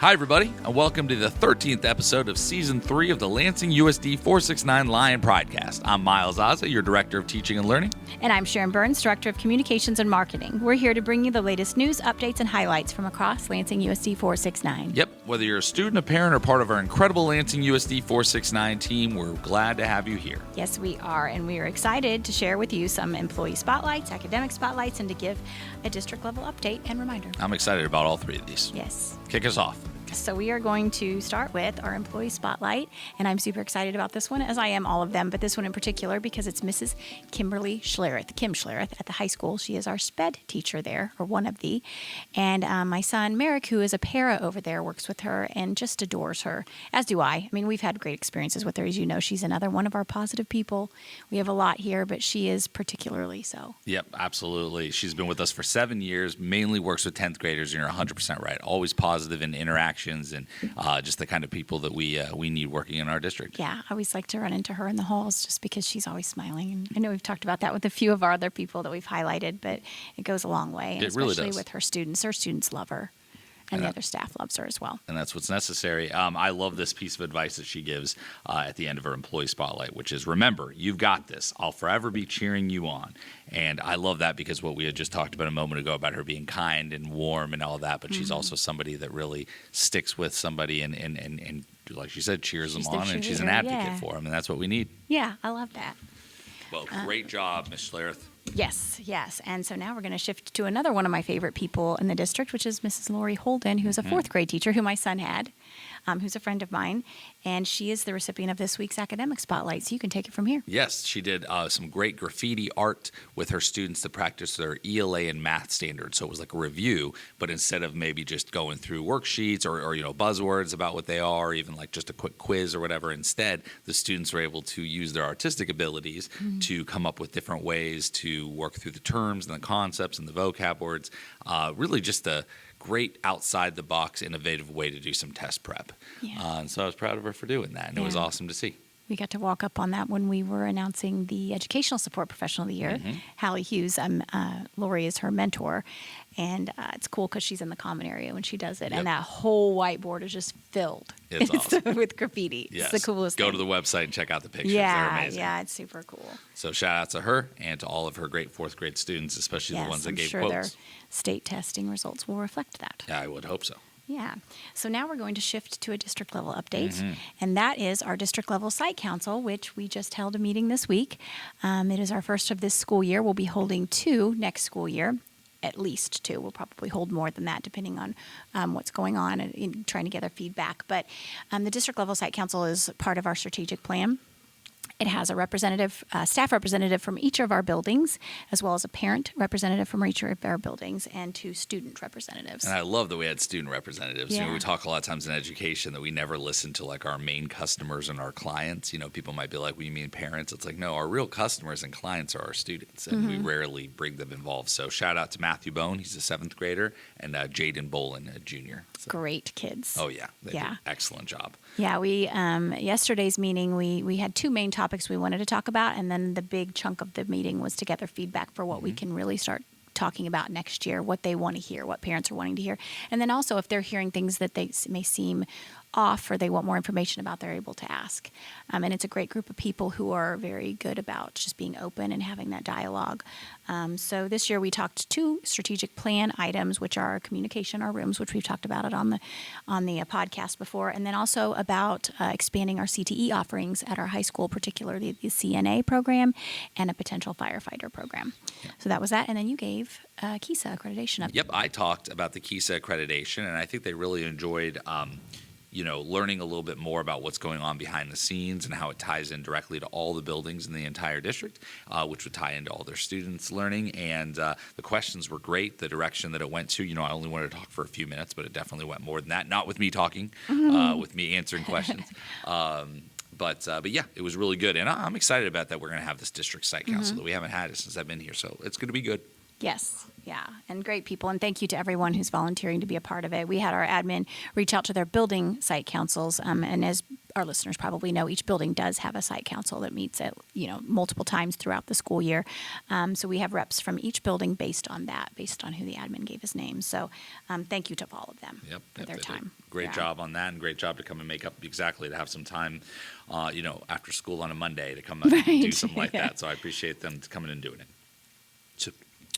Hi, everybody, and welcome to the 13th episode of Season 3 of the Lansing USD 469 Lion Pride-Cast. I'm Miles Azzeh, your Director of Teaching and Learning. And I'm Sharon Burns, Director of Communications and Marketing. We're here to bring you the latest news, updates, and highlights from across Lansing USD 469. Yep, whether you're a student, a parent, or part of our incredible Lansing USD 469 team, we're glad to have you here. Yes, we are, and we are excited to share with you some employee spotlights, academic spotlights, and to give a district-level update and reminder. I'm excited about all three of these. Yes. Kick us off. So we are going to start with our employee spotlight, and I'm super excited about this one, as I am all of them, but this one in particular because it's Mrs. Kimberly Schlereth, Kim Schlereth at the high school. She is our SPED teacher there, or one of the, and my son Merrick, who is a para over there, works with her and just adores her, as do I. I mean, we've had great experiences with her. As you know, she's another one of our positive people. We have a lot here, but she is particularly so. Yep, absolutely. She's been with us for 7 years, mainly works with 10th graders, and you're 100% right. Always positive in interaction. And just the kind of people that we need working in our district. Yeah, I always like to run into her in the halls just because she's always smiling. And I know we've talked about that with a few of our other people that we've highlighted, but it goes a long way. And it really especially does. With her students. Her students love her. And the other staff loves her as well. And that's what's necessary. I love this piece of advice that she gives at the end of her employee spotlight, which is, remember, you've got this. I'll forever be cheering you on. And I love that because what we had just talked about a moment ago about her being kind and warm and all that, but she's also somebody that really sticks with somebody and like she said, cheers them on, and she's an advocate for them, and that's what we need. Yeah, I love that. Well, great job, Ms. Schlereth. Yes. And so now we're going to shift to another one of my favorite people in the district, which is Mrs. Laurie Holden, who's a fourth grade teacher who my son had, who's a friend of mine. And she is the recipient of this week's academic spotlight. So you can take it from here. Yes, she did some great graffiti art with her students to practice their ELA and math standards. So it was like a review, but instead of maybe just going through worksheets or buzzwords about what they are, or even like just a quick quiz or whatever, instead the students were able to use their artistic abilities to come up with different ways to work through the terms and the concepts and the vocab words. Really just a great outside-the-box, innovative way to do some test prep. Yeah. And so I was proud of her for doing that, and it was awesome to see. We got to walk up on that when we were announcing the Educational Support Professional of the Year. Hallie Hughes, Laurie is her mentor, and it's cool because she's in the common area when she does it, and that whole whiteboard is just filled it's awesome. with graffiti. Yes. It's the coolest thing. Go to the website and check out the pictures. They're amazing. Yeah, it's super cool. So shout out to her and to all of her great fourth grade students, especially the ones that gave quotes. Their state testing results will reflect that. Yeah, I would hope so. Yeah. So now we're going to shift to a district level update, and that is our district level site council, which we just held a meeting this week. It is our first of this school year. We'll be holding 2 next school year, at least 2. We'll probably hold more than that depending on what's going on and trying to gather feedback. But the district level site council is part of our strategic plan. It has a representative, staff representative from each of our buildings, as well as a parent representative from each of our buildings, and 2 student representatives. And I love that we had student representatives. Yeah. You know, we talk a lot of times in education that we never listen to like our main customers and our clients. You know, people might be like, "Well, you mean parents?" It's like, no, our real customers and clients are our students, and we rarely bring them involved. So shout out to Matthew Bone, he's a 7th grader, and Jaden Bolin, a junior. So. Great kids. Oh yeah, they did an excellent job. Yeah, we yesterday's meeting we had 2 main topics we wanted to talk about, and then the big chunk of the meeting was to gather feedback for what we can really start talking about next year, what they want to hear, what parents are wanting to hear, and then also if they're hearing things that they may seem off or they want more information about, they're able to ask. And it's a great group of people who are very good about just being open and having that dialogue. So this year we talked 2 strategic plan items, which are communication, our rooms, which we've talked about it on the podcast before, and then also about expanding our CTE offerings at our high school, particularly the CNA program and a potential firefighter program. Yeah. So that was that, and then you gave KISA accreditation up. Yep, I talked about the KISA accreditation, and I think they really enjoyed learning a little bit more about what's going on behind the scenes and how it ties in directly to all the buildings in the entire district, which would tie into all their students' learning. And the questions were great. The direction that it went to, I only wanted to talk for a few minutes, but it definitely went more than that. Not with me talking, with me answering questions. But yeah, it was really good. And I'm excited about that. We're going to have this district site council that we haven't had it since I've been here. So it's going to be good. Yes. Yeah. And great people. And thank you to everyone who's volunteering to be a part of it. We had our admin reach out to their building site councils. And as our listeners probably know, each building does have a site council that meets at, multiple times throughout the school year. So we have reps from each building based on that, based on who the admin gave his name. So thank you to all of them for their time. Great job on that, and great job to come and make up to have some time, after school on a Monday to come and do something like that. So I appreciate them coming and doing it. So,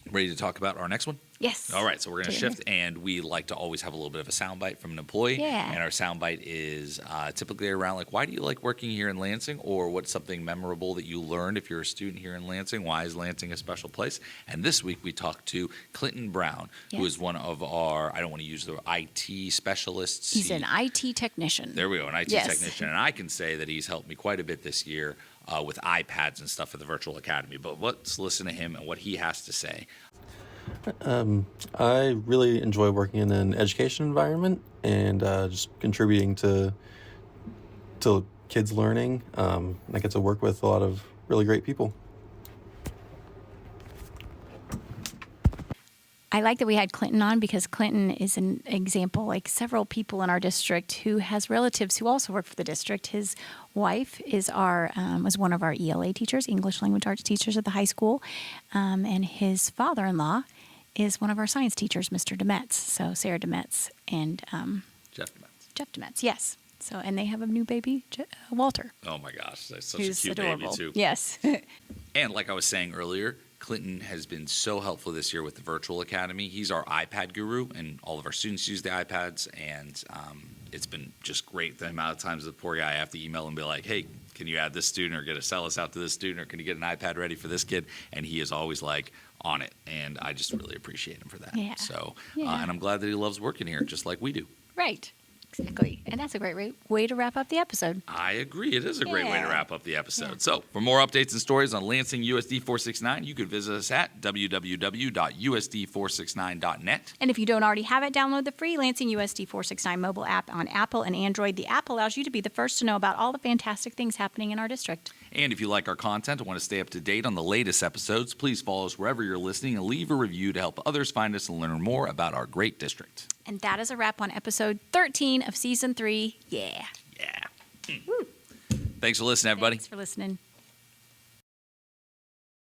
ready to talk about our next one? Yes. All right, so we're going to shift, and we like to always have a little bit of a soundbite from an employee. Yeah. And our soundbite is typically around, why do you like working here in Lansing, or what's something memorable that you learned if you're a student here in Lansing? Why is Lansing a special place? And this week we talked to Clinton Brown, who is one of our, I don't want to use the IT specialists. He's an IT technician. There we go, an IT technician. And I can say that he's helped me quite a bit this year with iPads and stuff at the Virtual Academy. But let's listen to him and what he has to say. I really enjoy working in an education environment and just contributing to kids learning. I get to work with a lot of really great people. I like that we had Clinton on because Clinton is an example, like several people in our district who has relatives who also work for the district. His wife is was one of our ELA teachers, English Language Arts teachers at the high school, and his father-in-law is one of our science teachers, Mr. Demetz. So Sarah Demetz and Jeff Demetz. Jeff Demetz, yes. So and they have a new baby, Walter. Oh my gosh, that's such who's a cute adorable. baby too. Yes. And like I was saying earlier, Clinton has been so helpful this year with the Virtual Academy. He's our iPad guru, and all of our students use the iPads, and it's been just great the amount of times the poor guy I have to email and be like, hey, can you add this student or get a sell us out to this student, or can you get an iPad ready for this kid? And he is always like on it, and I just really appreciate him for that. Yeah. So, Yeah. and I'm glad that he loves working here just like we do. Right. Exactly. And that's a great way to wrap up the episode. I agree. It is a great way to wrap up the episode. Yeah. So, for more updates and stories on Lansing USD 469, you could visit us at www.usd469.net. And if you don't already have it, download the free Lansing USD 469 mobile app on Apple and Android. The app allows you to be the first to know about all the fantastic things happening in our district. And if you like our content and want to stay up to date on the latest episodes, please follow us wherever you're listening and leave a review to help others find us and learn more about our great district. And that is a wrap on episode 13 of season 3. Yeah. Yeah. Thanks for listening, everybody. Thanks for listening.